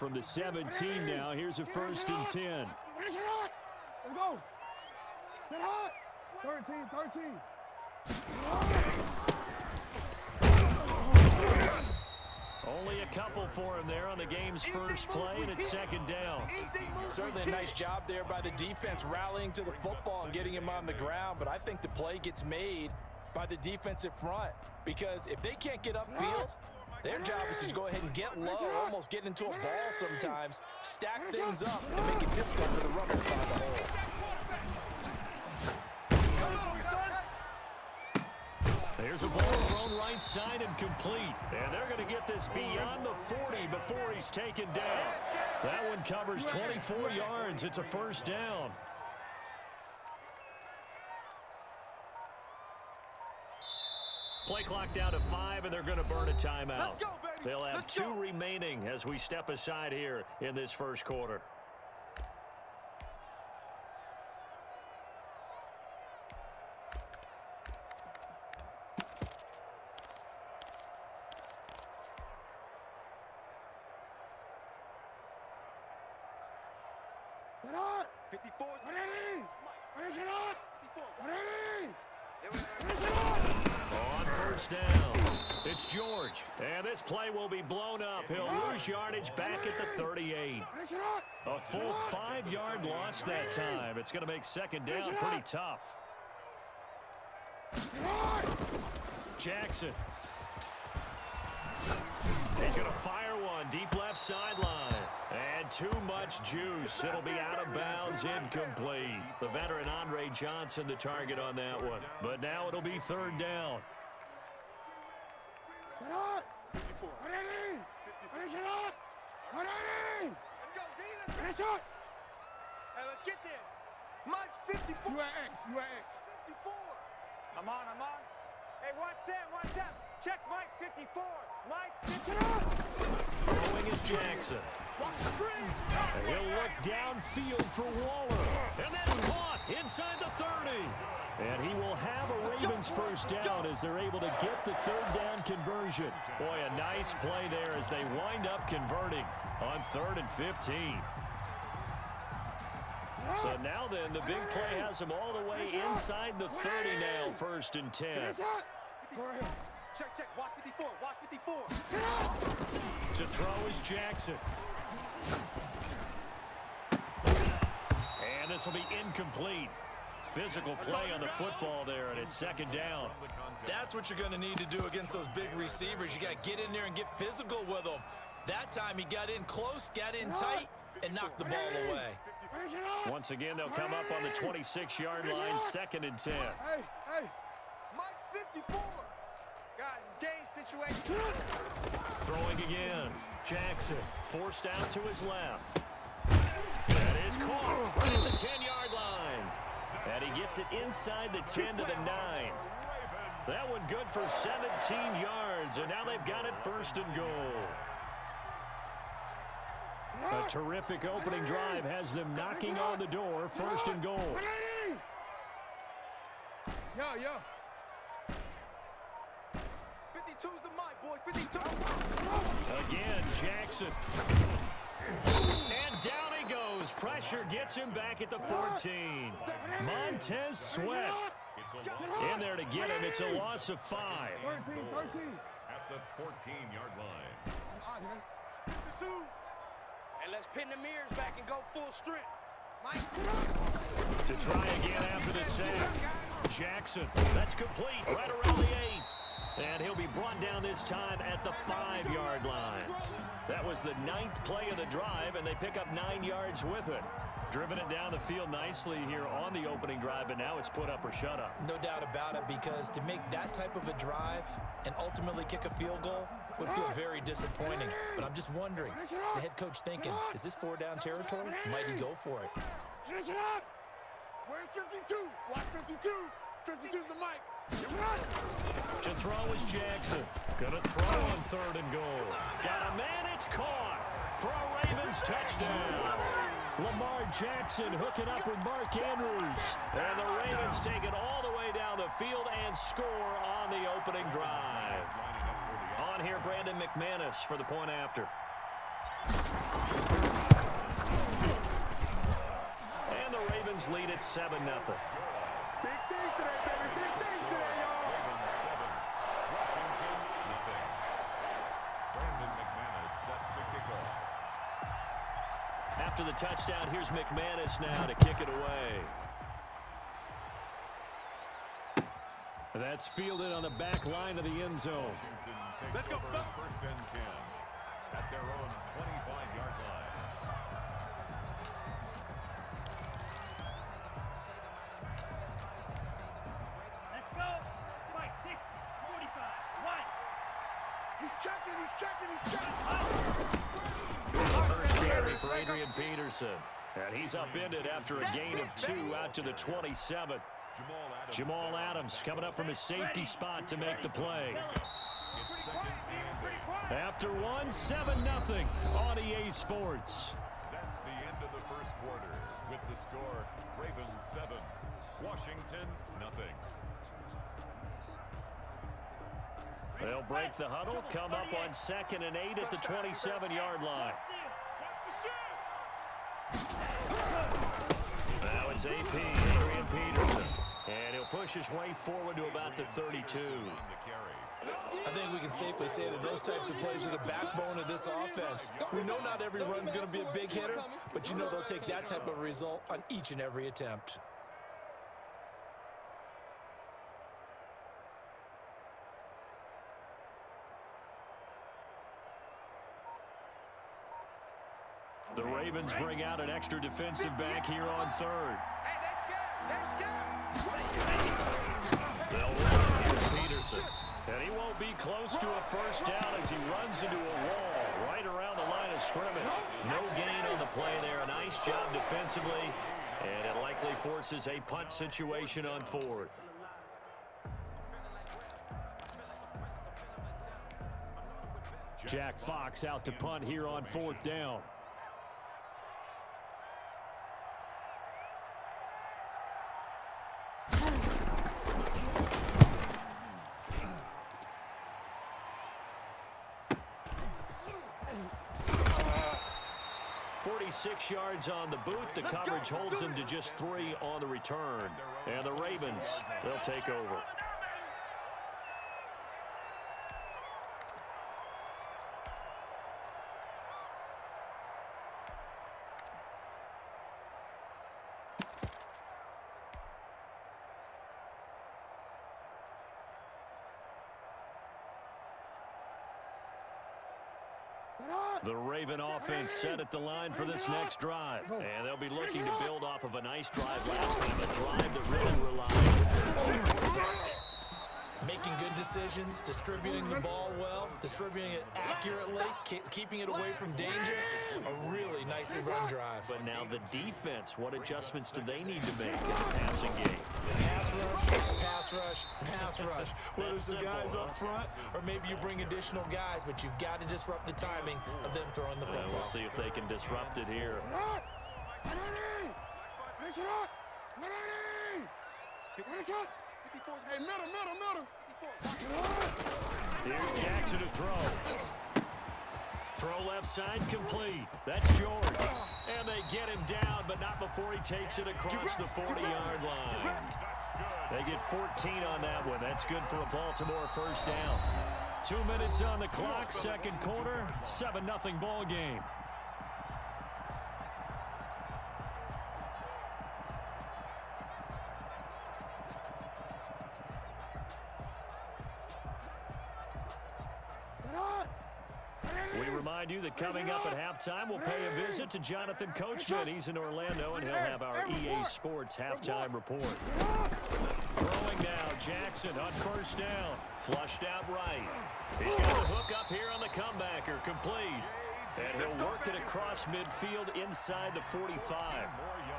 From the 17 now, here's a 1st and 10. Let's go. Set hot. 13. Only a couple for him there on the game's first play, and it's 2nd down. Certainly a nice job there by the defense rallying to the football and getting him on the ground, but I think the play gets made by the defensive front because if they can't get upfield, their job is to go ahead and get low, almost get into a ball sometimes, stack things up, and make it difficult for the runner to find the hole. There's a ball thrown right side and complete. And they're going to get this beyond the 40 before he's taken down. That one covers 24 yards. It's a 1st down. Play clock down to 5, and they're going to burn a timeout. They'll have 2 remaining as we step aside here in this first quarter. Get on. 54. On 1st down, it's George. And this play will be blown up. He'll lose yardage back at the 38. A full 5-yard loss that time. It's going to make 2nd down pretty tough. Jackson. He's going to fire one deep left sideline. And too much juice. It'll be out of bounds, incomplete. The veteran Andre Johnson the target on that one. But now it'll be 3rd down. Let's get this. Mike's 54. You at X. 54. I'm on. Hey, watch that. Check Mike 54. Mike 54. Throwing is Jackson. And he'll look downfield for Waller. And that's caught inside the 30. And he will have a Ravens 1st down as they're able to get the 3rd down conversion. Boy, a nice play there as they wind up converting on 3rd and 15. So now then, the big play has him all the way inside the 30 now, 1st and 10. Check. Watch 54. To throw is Jackson. And this will be incomplete. Physical play on the football there, and it's 2nd down. That's what you're going to need to do against those big receivers. You got to get in there and get physical with them. That time he got in close, got in tight, and knocked the ball away. Once again, they'll come up on the 26-yard line, 2nd and 10. Hey. Mike 54. Guys, it's game situation. Throwing again. Jackson forced out to his left. That is caught right at the 10-yard line. And he gets it inside the 10 to the 9. That one good for 17 yards, and now they've got it 1st and goal. A terrific opening drive has them knocking on the door, 1st and goal. Yo. 52's the mic, boys. 52. Again, Jackson. And down he goes. Pressure gets him back at the 14. Montez Sweat in there to get him. It's a loss of 5. 13. At the 14-yard line. And let's pin the mirrors back and go full strength. To try again after the sack. Jackson, that's complete right around the 8. And he'll be brought down this time at the 5-yard line. That was the 9th play of the drive, and they pick up 9 yards with it. Driven it down the field nicely here on the opening drive, but now it's put up or shut up. No doubt about it, because to make that type of a drive and ultimately kick a field goal would feel very disappointing. But I'm just wondering, is the head coach thinking, is this 4-down territory? Might he go for it? Where's 52? Watch 52. 52's the mic. To throw is Jackson. Gonna throw on 3rd and goal. Got a man, it's caught for a Ravens touchdown. Lamar Jackson hooking up with Mark Andrews. And the Ravens take it all the way down the field and score on the opening drive. On here, Brandon McManus for the point after. Ravens lead at 7-0. Big things today, baby. Big things today, y'all. Ravens 7, Washington nothing. Brandon McManus set to kick off. After the touchdown, here's McManus now to kick it away. That's fielded on the back line of the end zone. Washington takes over first and 10 at their own 25-yard line. Let's go. Spike 60, 45, right. He's checking. First carry for Adrian Peterson. And he's upended after a gain of 2 out to the 27. Jamal Adams coming up from his safety spot to make the play. It's second and 8. After 1, 7-0 on EA Sports. That's the end of the first quarter with the score Ravens 7, Washington nothing. They'll break the huddle, come up on 2nd and 8 at the 27-yard line. Now it's AP, Adrian Peterson. And he'll push his way forward to about the 32. I think we can safely say that those types of plays are the backbone of this offense. We know not every run's going to be a big hitter, but you know they'll take that type of result on each and every attempt. The Ravens bring out an extra defensive back here on 3rd. Hey, they're scared. They'll run it. Here's Peterson. And he won't be close to a first down as he runs into a wall right around the line of scrimmage. No gain on the play there. A nice job defensively. And it likely forces a punt situation on 4th. Jack Fox out to punt here on 4th down. Six yards on the boot. The coverage holds him to just 3 on the return. And the Ravens, they'll take over. The Raven offense set at the line for this next drive. And they'll be looking to build off of a nice drive last time, a drive that really relied. Making good decisions, distributing the ball well, distributing it accurately, keeping it away from danger. A really nicely run drive. But now the defense, what adjustments do they need to make in the passing game? Pass rush, pass rush, pass rush. Whether it's the guys up front or maybe you bring additional guys, but you've got to disrupt the timing of them throwing the football. We'll see if they can disrupt it here. Hey, middle. Here's Jackson to throw. Throw left side complete. That's George. And they get him down, but not before he takes it across the 40-yard line. They get 14 on that one. That's good for a Baltimore first down. 2 minutes on the clock, second quarter, 7-0 ball game. We remind you that coming up at halftime, we'll pay a visit to Jonathan Coachman. He's in Orlando, and he'll have our EA Sports halftime report. Throwing now, Jackson on first down. Flushed out right. He's got the hook up here on the comebacker, complete. And he'll work it across midfield inside the 45.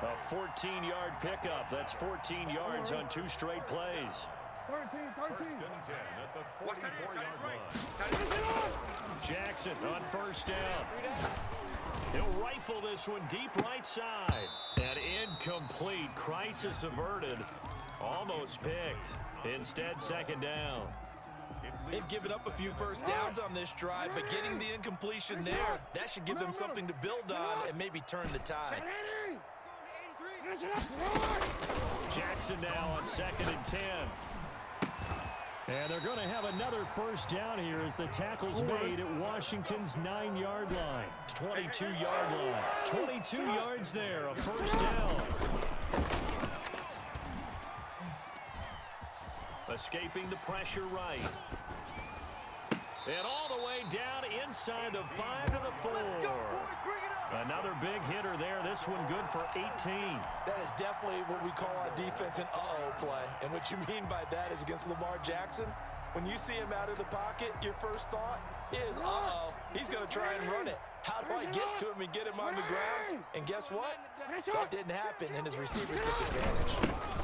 A 14-yard pickup. That's 14 yards on 2 straight plays. 13. First and 10 at the 44-yard line. Jackson on first down. He'll rifle this one deep right side. And incomplete. Crisis averted. Almost picked. Instead, second down. They've given up a few first downs on this drive, but getting the incompletion there, that should give them something to build on and maybe turn the tide. Jackson now on 2nd and 10. And they're going to have another first down here as the tackle's made at Washington's 9-yard line. 22-yard line. 22 yards there, a first down. Escaping the pressure right. And all the way down inside the 5 to the 4. Another big hitter there. This one good for 18. That is definitely what we call on defense an uh-oh play. And what you mean by that is against Lamar Jackson, when you see him out of the pocket, your first thought is, uh-oh, he's going to try and run it. How do I get to him and get him on the ground? And guess what? That didn't happen, and his receiver took advantage.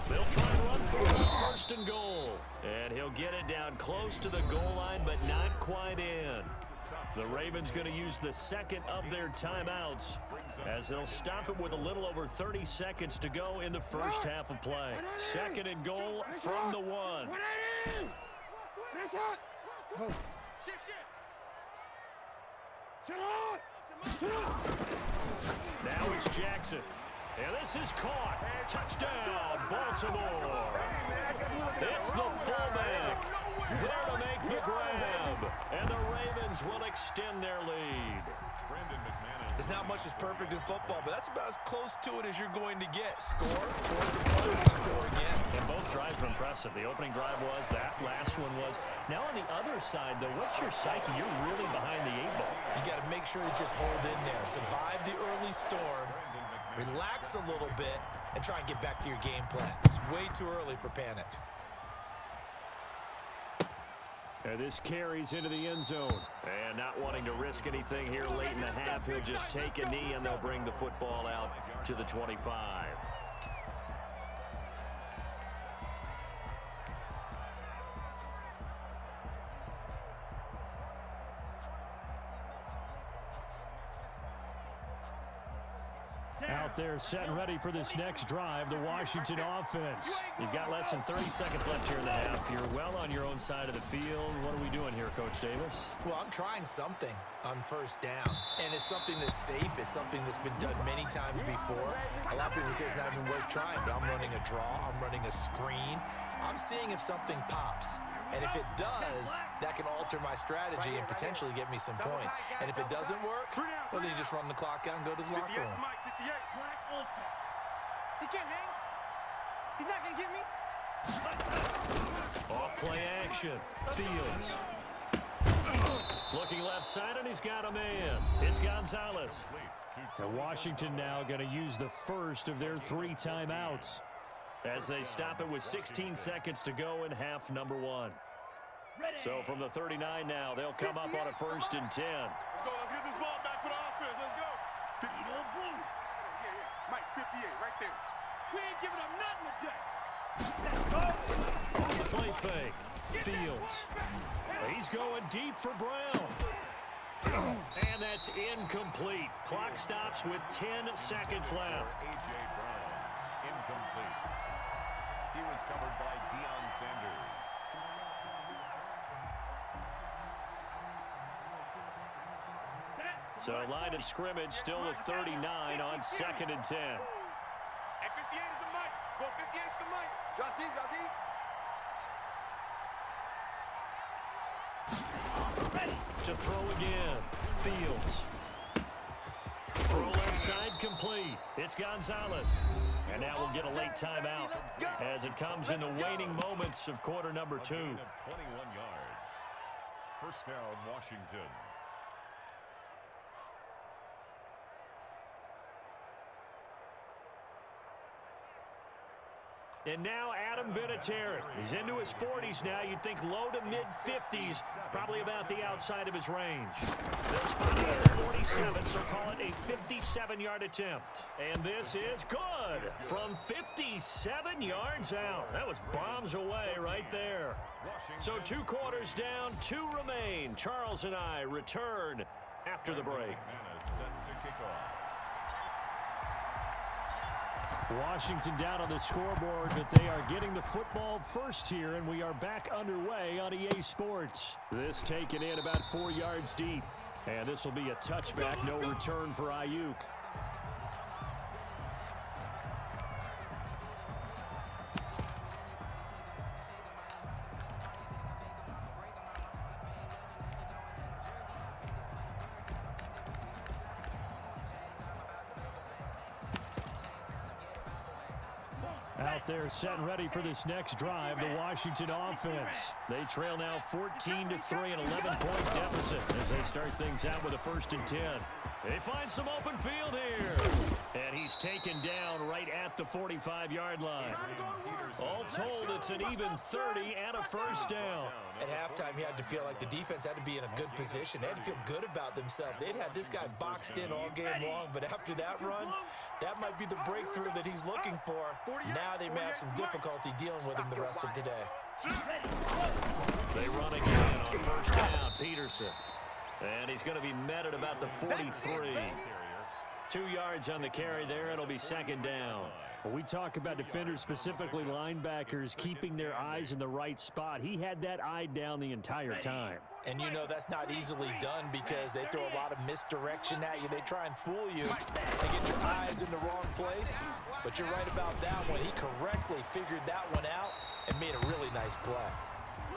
They'll try and run for it. 1st and goal. And he'll get it down close to the goal line, but not quite in. The Ravens going to use the second of their timeouts as they'll stop it with a little over 30 seconds to go in the first half of play. 2nd and goal from the 1. Now it's Jackson. And this is caught. Touchdown, Baltimore. It's the fullback there to make the grab. And the Ravens will extend their lead. There's not much that's perfect in football, but that's about as close to it as you're going to get. Score, force a player to score again. And both drives were impressive. The opening drive was, that last one was. Now on the other side, though, what's your psyche? You're really behind the 8 ball. You got to make sure you just hold in there. Survive the early storm, relax a little bit, and try and get back to your game plan. It's way too early for panic. And this carries into the end zone. And not wanting to risk anything here late in the half, he'll just take a knee and they'll bring the football out to the 25. Out there set and ready for this next drive, the Washington offense. You've got less than 30 seconds left here in the half. You're well on your own side of the field. What are we doing here, Coach Davis? Well, I'm trying something on first down. And it's something that's safe. It's something that's been done many times before. A lot of people say it's not even worth trying, but I'm running a draw. I'm running a screen. I'm seeing if something pops. And if it does, that can alter my strategy and potentially get me some points. And if it doesn't work, well, then you just run the clock out and go to the locker room. He can't hang. He's not going to get me. Off play action. Fields. Looking left side, and he's got a man. It's Gonzalez. And Washington now going to use the first of their 3 timeouts as they stop it with 16 seconds to go in half number 1. So from the 39 now, they'll come up on a 1st and 10. Let's go. Let's get this ball back for the offense. Let's go. Mike, 58, right there. We ain't giving up nothing today. Let's go. On the play fake. Fields. He's going deep for Brown. And that's incomplete. Clock stops with 10 seconds left. A.J. Brown, incomplete. He was covered by Deion Sanders. So line of scrimmage still with 39 on 2nd and 10. Hey, 58 is the mic. Go 58 is the mic. Drop deep, drop deep. To throw again. Fields. Throw left side complete. It's Gonzalez. And now we'll get a late timeout as it comes in the waning moments of quarter number 2. 21 yards. First down, Washington. And now Adam Vinatieri. He's into his 40s now. You'd think low to mid-50s, probably about the outside of his range. They'll spot him at 47, so call it a 57-yard attempt. And this is good from 57 yards out. That was bombs away right there. So 2 quarters down, 2 remain. Charles and I return after the break. Set to kick off. Washington down on the scoreboard, but they are getting the football first here, and we are back underway on EA Sports. This taken in about 4 yards deep, and this will be a touchback, no return for Ayuk. Out there set and ready for this next drive, the Washington offense. They trail now 14-3, an 11-point deficit as they start things out with a 1st and 10. They find some open field here. And he's taken down right at the 45-yard line. All told, it's an even 30 and a 1st down. At halftime, you had to feel like the defense had to be in a good position. They had to feel good about themselves. They'd had this guy boxed in all game long, but after that run, that might be the breakthrough that he's looking for. Now they may have some difficulty dealing with him the rest of today. They run again on 1st down, Peterson. And he's going to be met at about the 43. 2 yards on the carry there. It'll be 2nd down. When we talk about defenders, specifically linebackers, keeping their eyes in the right spot, he had that eye down the entire time. And you know that's not easily done because they throw a lot of misdirection at you. They try and fool you and get your eyes in the wrong place. But you're right about that one. He correctly figured that one out and made a really nice play.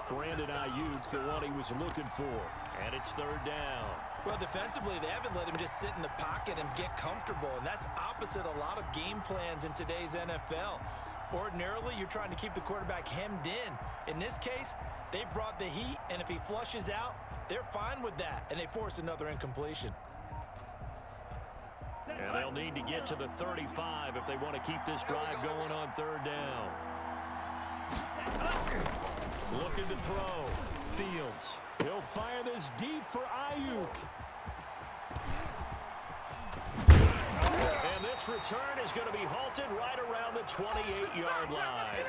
Brandon Ayuk, the one he was looking for. And it's 3rd down. Well, defensively, they haven't let him just sit in the pocket and get comfortable, and that's opposite a lot of game plans in today's NFL. Ordinarily, you're trying to keep the quarterback hemmed in. In this case, they brought the heat, and if he flushes out, they're fine with that, and they force another incompletion. And they'll need to get to the 35 if they want to keep this drive going on 3rd down. Looking to throw. Fields. He'll fire this deep for Ayuk. And this return is going to be halted right around the 28-yard line.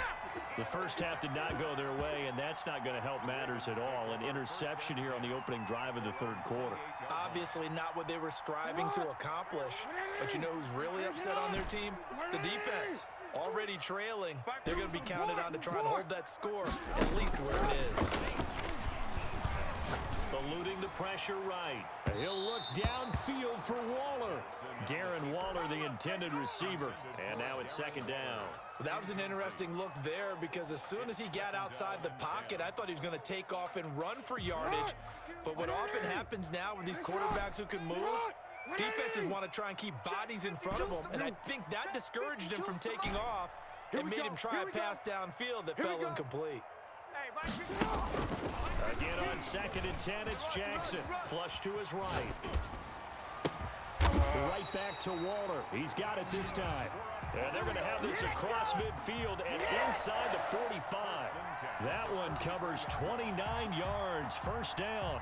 The first half did not go their way, and that's not going to help matters at all. An interception here on the opening drive of the 3rd quarter. Obviously not what they were striving to accomplish. But you know who's really upset on their team? The defense. Already trailing. They're going to be counted on to try and hold that score at least where it is. Eluding the pressure right. He'll look downfield for Waller. Darren Waller, the intended receiver. And now it's 2nd down. That was an interesting look there because as soon as he got outside the pocket, I thought he was going to take off and run for yardage. But what often happens now with these quarterbacks who can move, defenses want to try and keep bodies in front of them. And I think that discouraged him from taking off and made him try a pass downfield that fell incomplete. Again on 2nd and 10, it's Jackson. Flush to his right. Right back to Waller. He's got it this time. And they're going to have this across midfield and inside the 45. That one covers 29 yards. 1st down.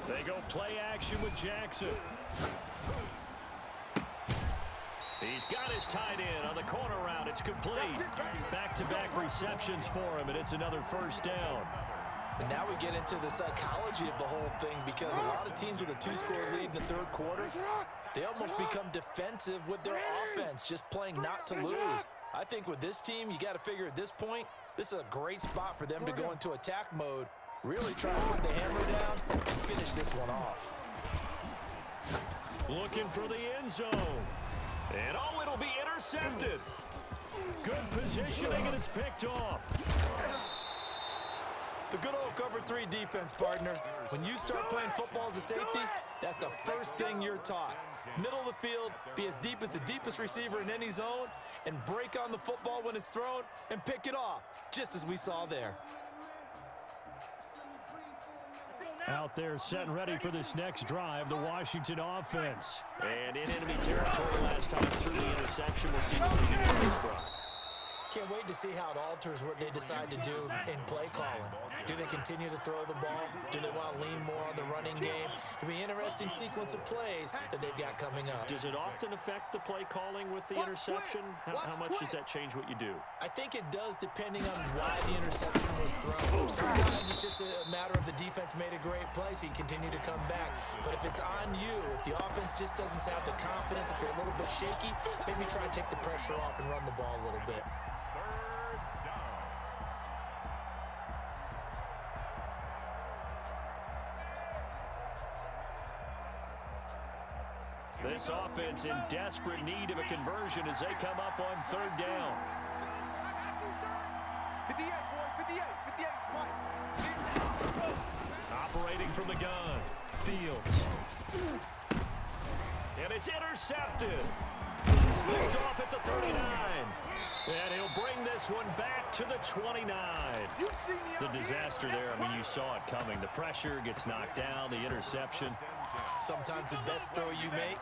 They go play action with Jackson. He's got his tight end on the corner route. It's complete. Back-to-back receptions for him, and it's another 1st down. And now we get into the psychology of the whole thing because a lot of teams with a 2-score lead in the 3rd quarter, they almost become defensive with their offense, just playing not to lose. I think with this team, you got to figure at this point, this is a great spot for them to go into attack mode, really try to put the hammer down and finish this one off. Looking for the end zone. And oh, it'll be intercepted. Good positioning, and it's picked off. The good old cover 3 defense, partner. When you start playing football as a safety, that's the first thing you're taught. Middle of the field, be as deep as the deepest receiver in any zone, and break on the football when it's thrown and pick it off, just as we saw there. Out there set and ready for this next drive, the Washington offense. And in enemy territory last time through the interception. We'll see what we do in this drive. Can't wait to see how it alters what they decide to do in play calling. Do they continue to throw the ball? Do they want to lean more on the running game? It'll be an interesting sequence of plays that they've got coming up. Does it often affect the play calling with the interception? How much does that change what you do? I think it does depending on why the interception was thrown. Sometimes it's just a matter of the defense made a great play, so you continue to come back. But if it's on you, if the offense just doesn't have the confidence, if they're a little bit shaky, maybe try and take the pressure off and run the ball a little bit. This offense in desperate need of a conversion as they come up on third down. 58, boys, 58, 58, Mike. Operating from the gun, Fields. And it's intercepted. Picked off at the 39. And he'll bring this one back to the 29. The disaster there, I mean, you saw it coming. The pressure gets knocked down, the interception. Sometimes the best throw you make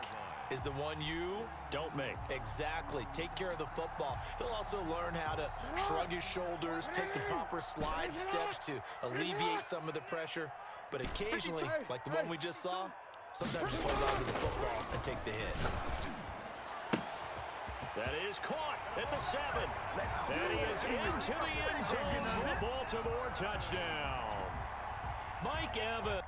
is the one you don't make. Exactly. Take care of the football. He'll also learn how to shrug his shoulders, take the proper slide steps to alleviate some of the pressure. But occasionally, like the one we just saw, sometimes just hold on to the football and take the hit. That is caught at the 7. And he is into the end zone for a Baltimore touchdown. Mike Evans.